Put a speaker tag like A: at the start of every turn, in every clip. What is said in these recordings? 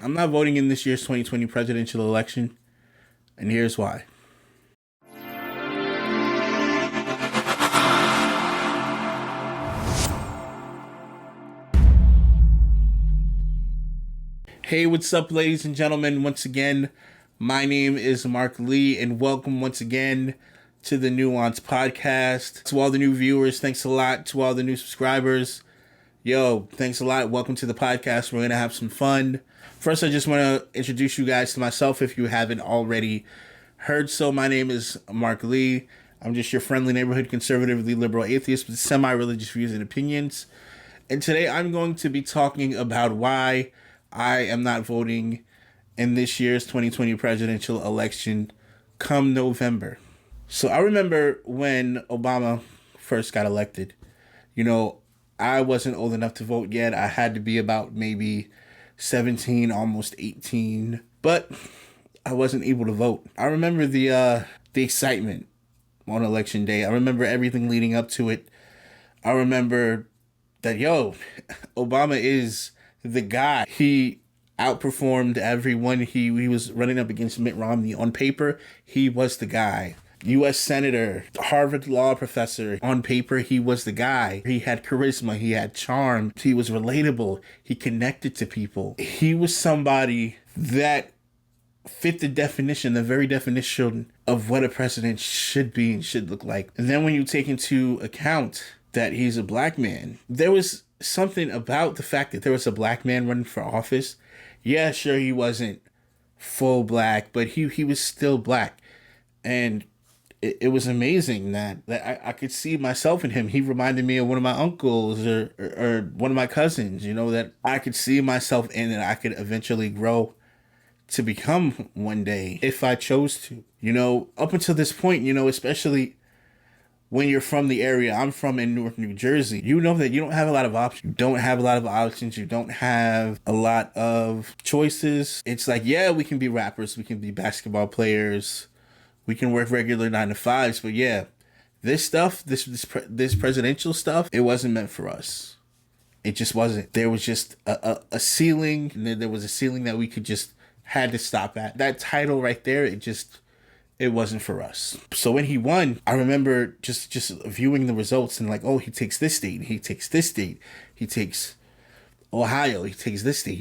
A: I'm not voting in this year's 2020 presidential election, and here's why. Hey, what's up, ladies and gentlemen? Once again, my name is Mark Lee, and welcome once again to the Nuance Podcast. To all the new viewers, thanks a lot. To all the new subscribers, yo, thanks a lot. Welcome to the podcast. We're going to have some fun. First, I just want to introduce you guys to myself if you haven't already heard so. My name is Mark Lee. I'm just your friendly neighborhood conservatively liberal atheist with semi-religious views and opinions. And today I'm going to be talking about why I am not voting in this year's 2020 presidential election come November. So I remember when Obama first got elected, I wasn't old enough to vote yet. I had to be about maybe 17, almost 18, but I wasn't able to vote. I remember the excitement on election day. I remember everything leading up to it. I remember that, Obama is the guy. He outperformed everyone. He was running up against Mitt Romney. On paper, he was the guy. U.S. Senator, Harvard law professor. On paper, he was the guy. He had charisma. He had charm. He was relatable. He connected to people. He was somebody that fit the very definition of what a president should be and should look like. And then when you take into account that he's a black man, there was something about the fact that there was a black man running for office. Yeah, sure, he wasn't full black, but he was still black. And it was amazing that I could see myself in him. He reminded me of one of my uncles or one of my cousins, that I could see myself in and I could eventually grow to become one day if I chose to. Up until this point, especially when you're from the area I'm from in Newark, New Jersey, that you don't have a lot of options. You don't have a lot of options. You don't have a lot of choices. It's like, yeah, we can be rappers. We can be basketball players. We can work regular 9-to-5s. But yeah, this stuff, this presidential stuff, it wasn't meant for us. It just wasn't. There was just a ceiling. And then there was a ceiling that we had to stop at. That title right there, it wasn't for us. So when he won, I remember just viewing the results and like, oh, he takes this state, he takes this state, he takes Ohio, he takes this state.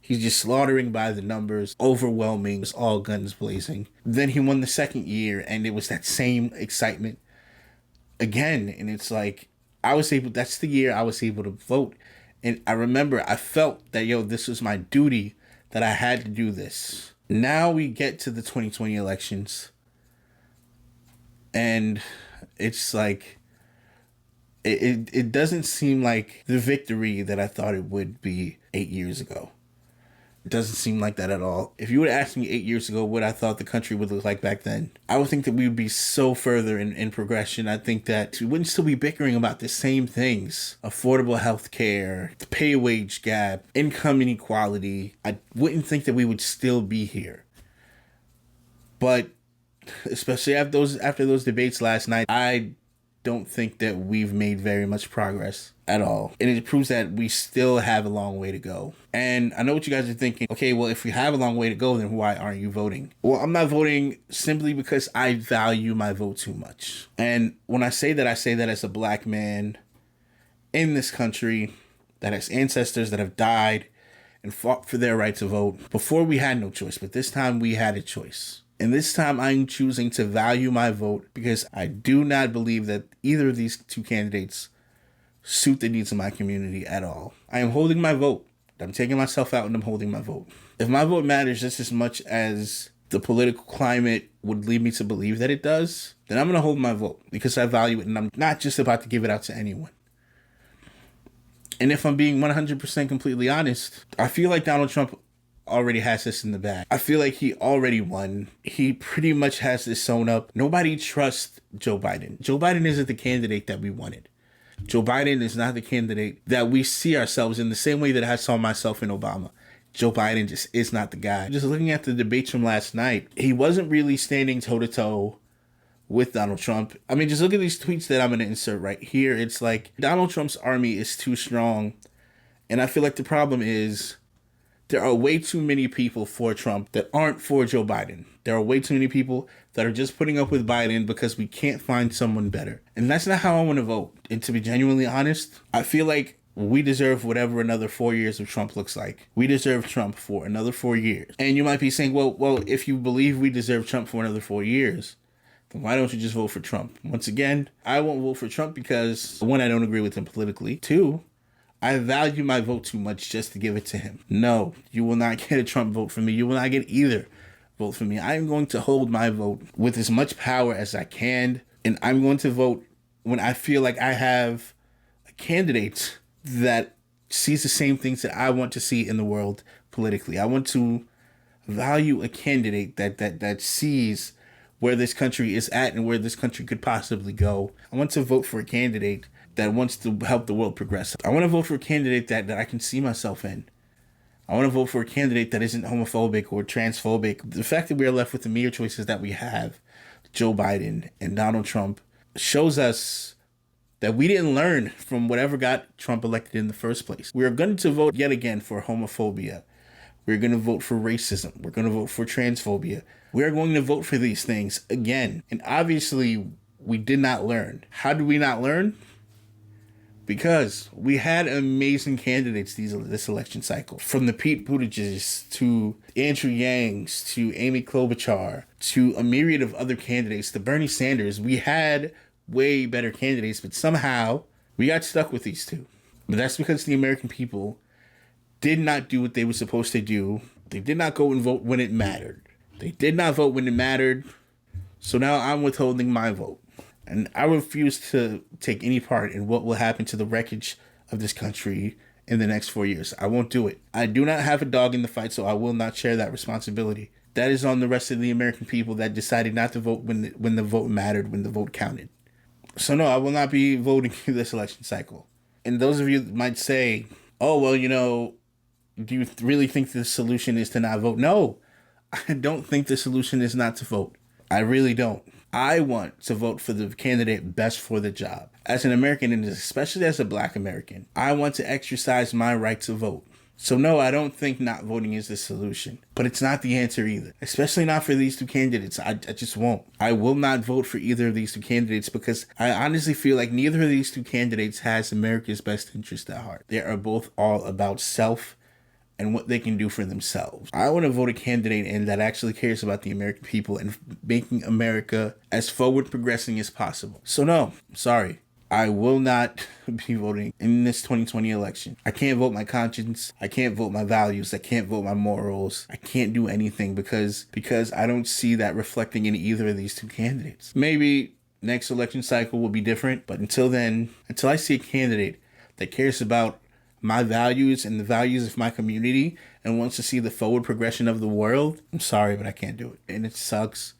A: He's just slaughtering by the numbers, overwhelming, it's all guns blazing. Then he won the second year and it was that same excitement again. And it's like, that's the year I was able to vote. And I remember I felt that, this was my duty, that I had to do this. Now we get to the 2020 elections, and it's like, it doesn't seem like the victory that I thought it would be 8 years ago. It doesn't seem like that at all. If you would ask me 8 years ago what I thought the country would look like back then, I would think that we would be so further in progression. I think that we wouldn't still be bickering about the same things. Affordable health care, the pay wage gap, income inequality. I wouldn't think that we would still be here. But especially after those debates last night, I don't think that we've made very much progress at all. And it proves that we still have a long way to go. And I know what you guys are thinking. Okay, well, if we have a long way to go, then why aren't you voting? Well, I'm not voting simply because I value my vote too much. And when I say that as a black man in this country that has ancestors that have died and fought for their right to vote. Before we had no choice, but this time we had a choice. And this time I'm choosing to value my vote because I do not believe that either of these two candidates suit the needs of my community at all. I am holding my vote. I'm taking myself out and I'm holding my vote. If my vote matters just as much as the political climate would lead me to believe that it does, then I'm going to hold my vote because I value it and I'm not just about to give it out to anyone. And if I'm being 100% completely honest, I feel like Donald Trump already has this in the bag. I feel like he already won. He pretty much has this sewn up. Nobody trusts Joe Biden. Joe Biden isn't the candidate that we wanted. Joe Biden is not the candidate that we see ourselves in the same way that I saw myself in Obama. Joe Biden just is not the guy. Just looking at the debates from last night, he wasn't really standing toe-to-toe with Donald Trump. I mean, just look at these tweets that I'm going to insert right here. It's like Donald Trump's army is too strong. And I feel like the problem is There are way too many people for Trump that aren't for Joe Biden. There are way too many people that are just putting up with Biden because we can't find someone better. And that's not how I want to vote. And to be genuinely honest, I feel like we deserve whatever another 4 years of Trump looks like. We deserve Trump for another 4 years. And you might be saying, well, if you believe we deserve Trump for another 4 years, then why don't you just vote for Trump? Once again, I won't vote for Trump because, one, I don't agree with him politically. Two, I value my vote too much just to give it to him. No, you will not get a Trump vote from me. You will not get either vote from me. I am going to hold my vote with as much power as I can. And I'm going to vote when I feel like I have a candidate that sees the same things that I want to see in the world politically. I want to value a candidate that sees where this country is at and where this country could possibly go. I want to vote for a candidate that wants to help the world progress. I want to vote for a candidate that I can see myself in. I want to vote for a candidate that isn't homophobic or transphobic. The fact that we are left with the mere choices that we have, Joe Biden and Donald Trump, shows us that we didn't learn from whatever got Trump elected in the first place. We are going to vote yet again for homophobia. We're going to vote for racism. We're going to vote for transphobia. We are going to vote for these things again. And obviously, we did not learn. How did we not learn? Because we had amazing candidates this election cycle. From the Pete Buttigieg to Andrew Yangs to Amy Klobuchar to a myriad of other candidates to Bernie Sanders. We had way better candidates, but somehow we got stuck with these two. But that's because the American people did not do what they were supposed to do. They did not go and vote when it mattered. They did not vote when it mattered. So now I'm withholding my vote. And I refuse to take any part in what will happen to the wreckage of this country in the next 4 years. I won't do it. I do not have a dog in the fight, so I will not share that responsibility. That is on the rest of the American people that decided not to vote when the vote mattered, when the vote counted. So no, I will not be voting this election cycle. And those of you might say, oh, well, do you really think the solution is to not vote? No, I don't think the solution is not to vote. I really don't. I want to vote for the candidate best for the job. As an American, and especially as a Black American, I want to exercise my right to vote. So no, I don't think not voting is the solution. But it's not the answer either. Especially not for these two candidates. I just won't. I will not vote for either of these two candidates because I honestly feel like neither of these two candidates has America's best interest at heart. They are both all about self and what they can do for themselves. I want to vote a candidate in that actually cares about the American people and making America as forward progressing as possible. So no, sorry. I will not be voting in this 2020 election. I can't vote my conscience. I can't vote my values. I can't vote my morals. I can't do anything because I don't see that reflecting in either of these two candidates. Maybe next election cycle will be different, but until then, until I see a candidate that cares about my values and the values of my community and wants to see the forward progression of the world, I'm sorry, but I can't do it. And it sucks.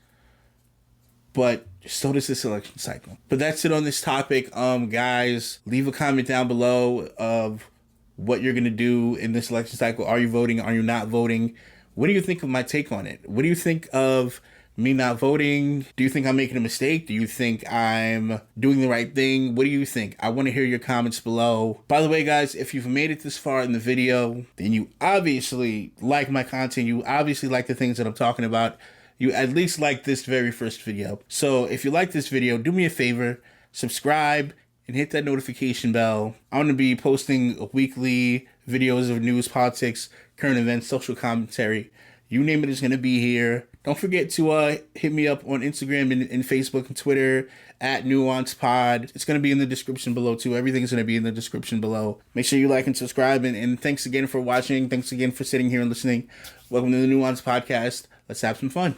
A: But so does this election cycle. But that's it on this topic. Guys, leave a comment down below of what you're going to do in this election cycle. Are you voting? Are you not voting? What do you think of my take on it? What do you think of me not voting? Do you think I'm making a mistake? Do you think I'm doing the right thing? What do you think? I want to hear your comments below. By the way, guys, if you've made it this far in the video, then you obviously like my content. You obviously like the things that I'm talking about. You at least like this very first video. So if you like this video, do me a favor, subscribe and hit that notification bell. I'm going to be posting weekly videos of news, politics, current events, social commentary. You name it is going to be here. Don't forget to hit me up on Instagram and Facebook and Twitter at NuancePod. It's going to be in the description below too. Everything's going to be in the description below. Make sure you like and subscribe. And thanks again for watching. Thanks again for sitting here and listening. Welcome to the Nuance Podcast. Let's have some fun.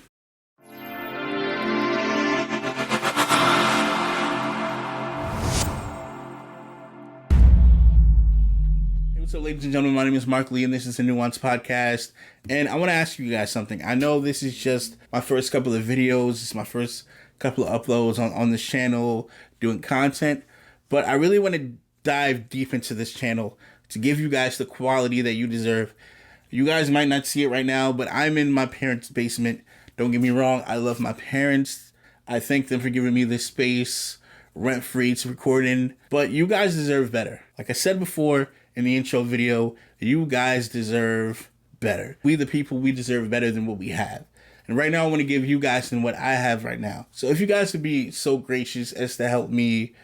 A: What's up, ladies and gentlemen? My name is Mark Lee, and this is the Nuance Podcast. And I want to ask you guys something. I know this is just my first couple of videos. It's my first couple of uploads on this channel doing content. But I really want to dive deep into this channel to give you guys the quality that you deserve. You guys might not see it right now, but I'm in my parents' basement. Don't get me wrong. I love my parents. I thank them for giving me this space rent-free to record in. But you guys deserve better. Like I said before, in the intro video, you guys deserve better. We the people, we deserve better than what we have. And right now I want to give you guys than what I have right now. So if you guys would be so gracious as to help me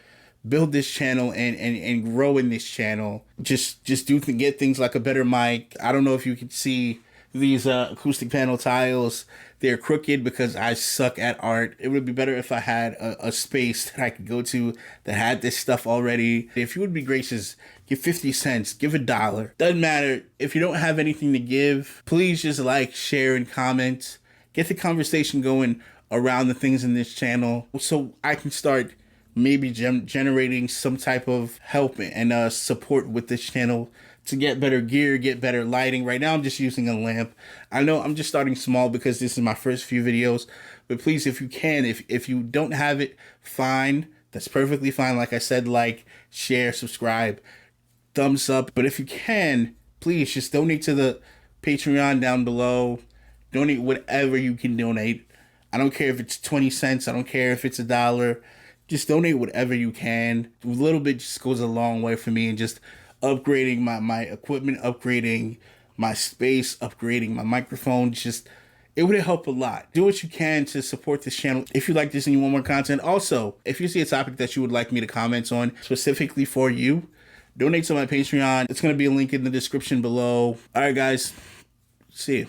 A: build this channel and grow in this channel, just get things like a better mic. I don't know if you can see these acoustic panel tiles. They're crooked because I suck at art. It would be better if I had a space that I could go to that had this stuff already. If you would be gracious, give 50 cents, give $1. Doesn't matter. If you don't have anything to give, please just like, share, and comment. Get the conversation going around the things in this channel so I can start maybe generating some type of help and support with this channel to get better gear, get better lighting. Right now I'm just using a lamp. I know I'm just starting small because this is my first few videos, but please, if you can, if you don't have it, fine. That's perfectly fine. Like I said, like, share, subscribe, thumbs up. But if you can, please just donate to the Patreon down below. Donate whatever you can donate. I don't care if it's 20 cents. I don't care if it's $1. Just donate whatever you can. A little bit just goes a long way for me, and just upgrading my equipment, upgrading my space, upgrading my microphone. Just, it would help a lot. Do what you can to support this channel if you like this and you want more content. Also, if you see a topic that you would like me to comment on specifically for you, donate to my Patreon. It's going to be a link in the description below. All right, guys. See you.